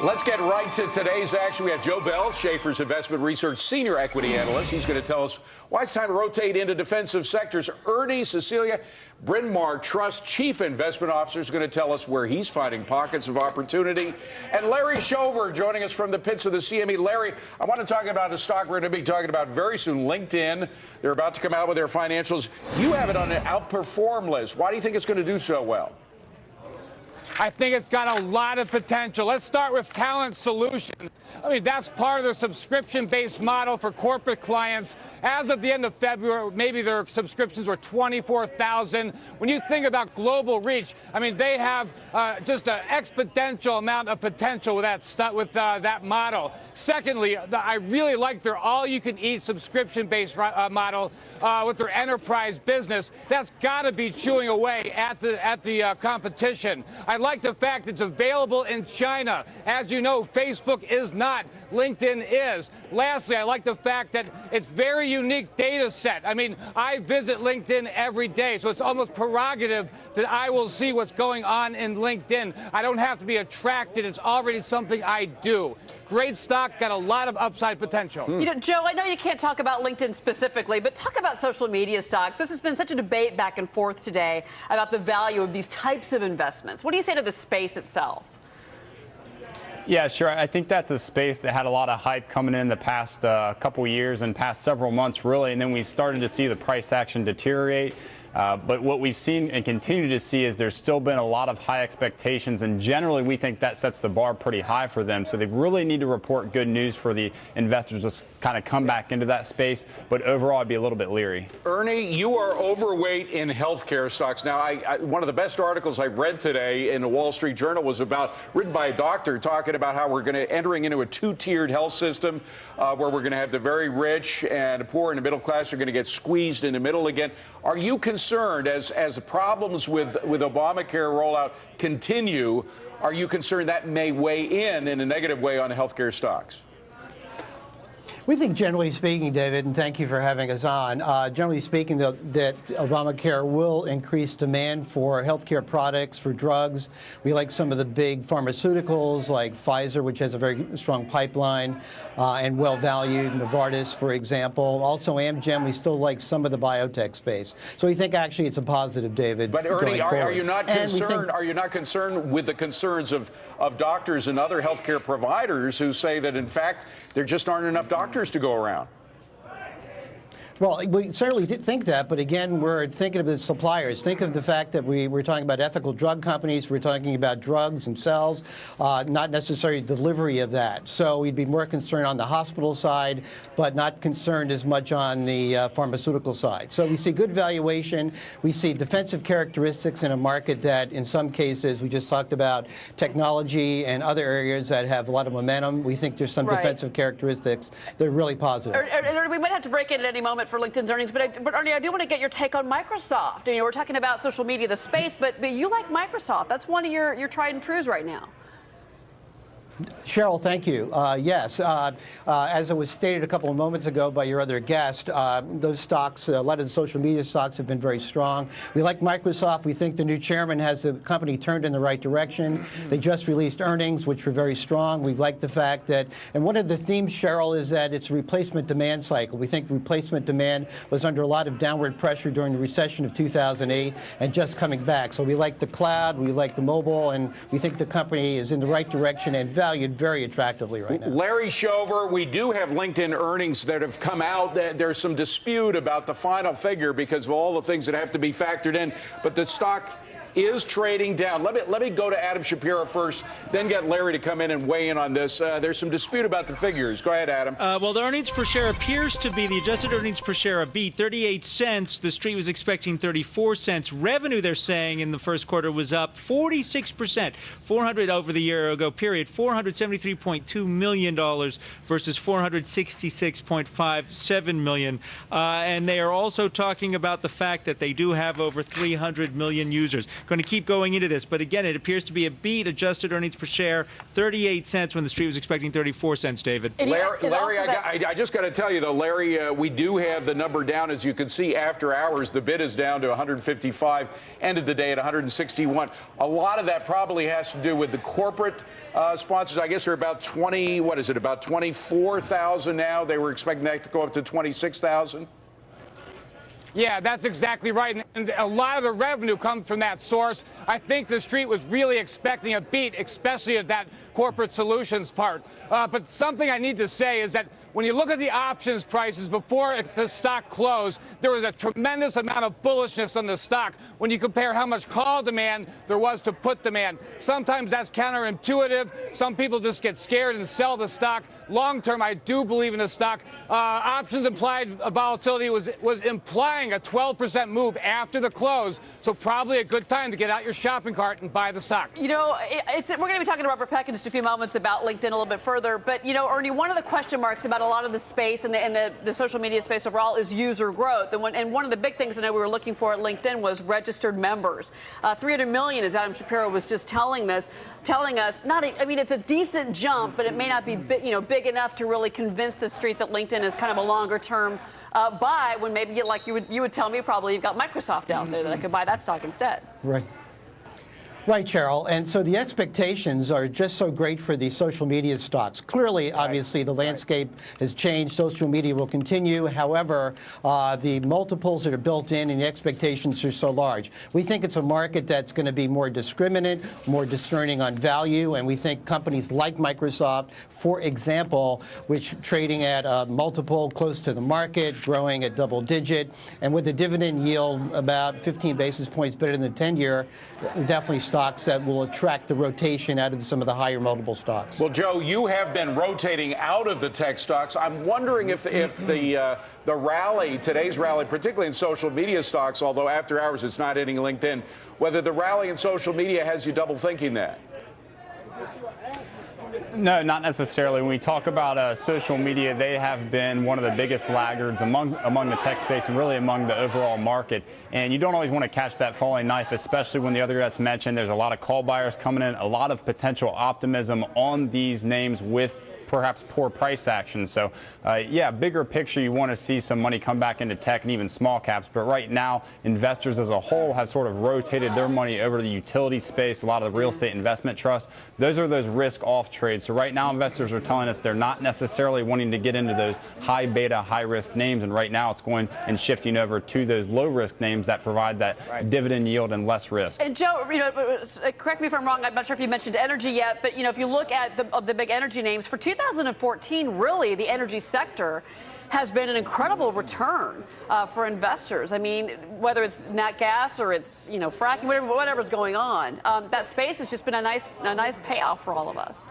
Let's get right to today's action. We have Joe Bell, Schaefer's Investment Research Senior Equity Analyst. He's going to tell us why it's time to rotate into defensive sectors. Ernie Cecilia, Bryn Mawr Trust Chief Investment Officer, is going to tell us where he's finding pockets of opportunity. And Larry Shover joining us from the pits of the CME. Larry, I want to talk about a stock we're going to be talking about very soon, LinkedIn. They're about to come out with their financials. You have it on an outperform list. Why do you think it's going to do so well? I think it's got a lot of potential. Let's start with Talent Solutions. I mean, that's part of their subscription-based model for corporate clients. As of the end of February, maybe their subscriptions were 24,000. When you think about global reach, I mean, they have just an exponential amount of potential with that model. Secondly, I really like their all-you-can-eat subscription-based model with their enterprise business. That's got to be chewing away at the competition. I like the fact it's available in China. As you know, Facebook is not. LinkedIn is. Lastly, I like the fact that it's very unique data set. I mean, I visit LinkedIn every day, so it's almost prerogative that I will see what's going on in LinkedIn. I don't have to be attracted. It's already something I do. Great stock, got a lot of upside potential. You know, Joe, I know you can't talk about LinkedIn specifically, but talk about social media stocks. This has been such a debate back and forth today about the value of these types of investments. What do you say to the space itself? Yeah, sure. I think that's a space that had a lot of hype coming in the past couple years and past several months, really, and then we started to see the price action deteriorate. But what we've seen and continue to see is there's still been a lot of high expectations, and generally we think that sets the bar pretty high for them. So they really need to report good news for the investors to kind of come back into that space. But overall, I'd be a little bit leery. Ernie, you are overweight in healthcare stocks. Now, one of the best articles I read today in the Wall Street Journal was written by a doctor talking about how we're entering into a two-tiered health system where we're going to have the very rich and the poor and the middle class are going to get squeezed in the middle again. Are you concerned as the problems with Obamacare rollout continue? Are you concerned that may weigh in a negative way on healthcare stocks? We think, generally speaking, David, and thank you for having us on, generally speaking, that Obamacare will increase demand for healthcare products, for drugs. We like some of the big pharmaceuticals like Pfizer, which has a very strong pipeline and well-valued, Novartis, for example. Also Amgen, we still like some of the biotech space. So we think actually it's a positive, David. But Ernie, are you not concerned? Are you not concerned with the concerns of doctors and other healthcare providers who say that, in fact, there just aren't enough doctors to go around? Well, we certainly did think that, but again, we're thinking of the suppliers. Think of the fact that we're talking about ethical drug companies. We're talking about drugs themselves, not necessarily delivery of that. So we'd be more concerned on the hospital side, but not concerned as much on the pharmaceutical side. So we see good valuation. We see defensive characteristics in a market that, in some cases, we just talked about technology and other areas that have a lot of momentum. We think there's some defensive characteristics that are really positive. We might have to break in at any moment for LinkedIn's earnings, but Ernie, I do want to get your take on Microsoft. You know, we're talking about social media, the space, but you like Microsoft. That's one of your tried and trues right now. Cheryl, thank you. Yes, as it was stated a couple of moments ago by your other guest, those stocks, a lot of the social media stocks have been very strong. We like Microsoft. We think the new chairman has the company turned in the right direction. They just released earnings, which were very strong. We like the fact that, and one of the themes, Cheryl, is that it's a replacement demand cycle. We think replacement demand was under a lot of downward pressure during the recession of 2008 and just coming back. So we like the cloud, we like the mobile, and we think the company is in the right direction and valued very attractively right now. Larry Shover, we do have LinkedIn earnings that have come out. There's some dispute about the final figure because of all the things that have to be factored in, but the stock is trading down. Let me go to Adam Shapiro first, then get Larry to come in and weigh in on this. There's some dispute about the figures. Go ahead, Adam. Well, the earnings per share appears to be the adjusted earnings per share a beat, 38 cents. The street was expecting 34 cents. Revenue, they're saying, in the first quarter was up 46%, 400 over the year ago period, $473.2 million versus $466.57 million. And they are also talking about the fact that they do have over 300 million users. going to keep going into this. But again, it appears to be a beat. Adjusted earnings per share, 38 cents when the street was expecting 34 cents, David. Larry, I just got to tell you, though, Larry, we do have the number down. As you can see, after hours, the bid is down to 155, ended the day at 161. A lot of that probably has to do with the corporate sponsors. I guess they're about 20, what is it, about 24,000 now. They were expecting that to go up to 26,000. Yeah, that's exactly right. And a lot of the revenue comes from that source. I think the street was really expecting a beat, especially at that corporate solutions part. But something I need to say is that when you look at the options prices before the stock closed, there was a tremendous amount of bullishness on the stock when you compare how much call demand there was to put demand. Sometimes that's counterintuitive. Some people just get scared and sell the stock. Long term, I do believe in the stock. Options implied volatility was implying a 12% move after the close, so probably a good time to get out your shopping cart and buy the stock. You know, we're going to be talking to Robert Peck in just a few moments about LinkedIn a little bit further, but, you know, Ernie, one of the question marks about a lot of the space and the social media space overall is user growth. And one of the big things I know we were looking for at LinkedIn was registered members. 300 million, as Adam Shapiro was just telling us, I mean, it's a decent jump, but it may not be, big enough to really convince the street that LinkedIn is kind of a longer term buy, when maybe you would tell me probably you've got Microsoft out there that I could buy that stock instead. Right. Right, Cheryl. And so the expectations are just so great for the social media stocks. Clearly, obviously, the landscape has changed. Social media will continue. However, the multiples that are built in and the expectations are so large. We think it's a market that's going to be more discriminate, more discerning on value. And we think companies like Microsoft, for example, which trading at a multiple close to the market, growing at double digit, and with a dividend yield about 15 basis points better than the 10-year, definitely stocks that will attract the rotation out of some of the higher multiple stocks. Well, Joe, you have been rotating out of the tech stocks. I'm wondering if the rally, today's rally, particularly in social media stocks, although after hours it's not hitting LinkedIn, whether the rally in social media has you double thinking that. No, not necessarily. When we talk about social media, they have been one of the biggest laggards among the tech space and really among the overall market. And you don't always want to catch that falling knife, especially when the other guys mentioned there's a lot of call buyers coming in, a lot of potential optimism on these names with perhaps poor price action. So, yeah, bigger picture, you want to see some money come back into tech and even small caps. But right now, investors as a whole have sort of rotated their money over to the utility space, a lot of the real estate investment trusts. Those are those risk-off trades. So right now, investors are telling us they're not necessarily wanting to get into those high beta, high-risk names. And right now, it's going and shifting over to those low-risk names that provide that dividend yield and less risk. And Joe, correct me if I'm wrong. I'm not sure if you mentioned energy yet, but if you look at the big energy names for 2014, really, the energy sector has been an incredible return for investors. I mean, whether it's nat gas or it's fracking, whatever's going on, that space has just been a nice payoff for all of us.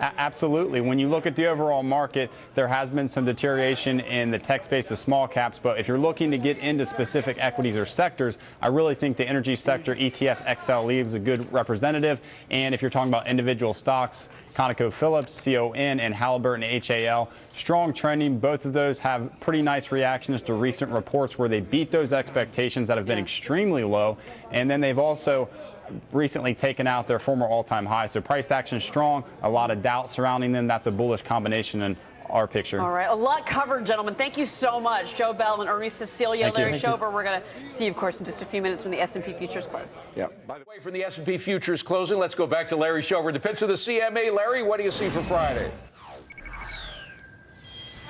Absolutely. When you look at the overall market, there has been some deterioration in the tech space of small caps. But if you're looking to get into specific equities or sectors, I really think the energy sector ETF XLE is a good representative. And if you're talking about individual stocks, ConocoPhillips, CON, and Halliburton HAL, strong trending. Both of those have pretty nice reactions to recent reports where they beat those expectations that have been extremely low. And then they've also recently taken out their former all-time high. So price action strong, a lot of doubt surrounding them. That's a bullish combination in our picture. All right, a lot covered, gentlemen. Thank you so much. Joe Bell and Ernie Cecilia, Larry Schober. We're going to see you, of course, in just a few minutes when the S&P futures close. Yeah. By the way, from the S&P futures closing, let's go back to Larry Schober, the pits of the CME. Larry, what do you see for Friday?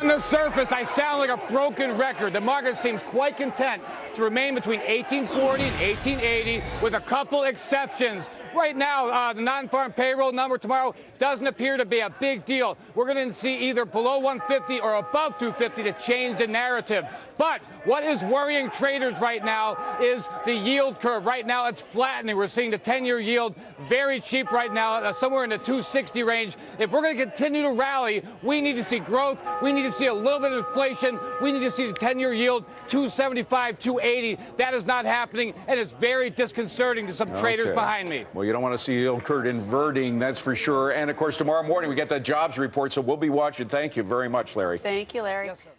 On the surface, I sound like a broken record. The market seems quite content to remain between 1840 and 1880, with a couple exceptions. Right now, the non-farm payroll number tomorrow doesn't appear to be a big deal. We're going to see either below 150 or above 250 to change the narrative. But what is worrying traders right now is the yield curve. Right now, it's flattening. We're seeing the 10-year yield very cheap right now, somewhere in the 260 range. If we're going to continue to rally, we need to see growth. We need to see a little bit of inflation. We need to see the 10-year yield 275, 280. That is not happening, and it's very disconcerting to some traders behind me. Well, you don't want to see the yield curve inverting, that's for sure. And, of course, tomorrow morning we get that jobs report, so we'll be watching. Thank you very much, Larry. Thank you, Larry. Yes, sir.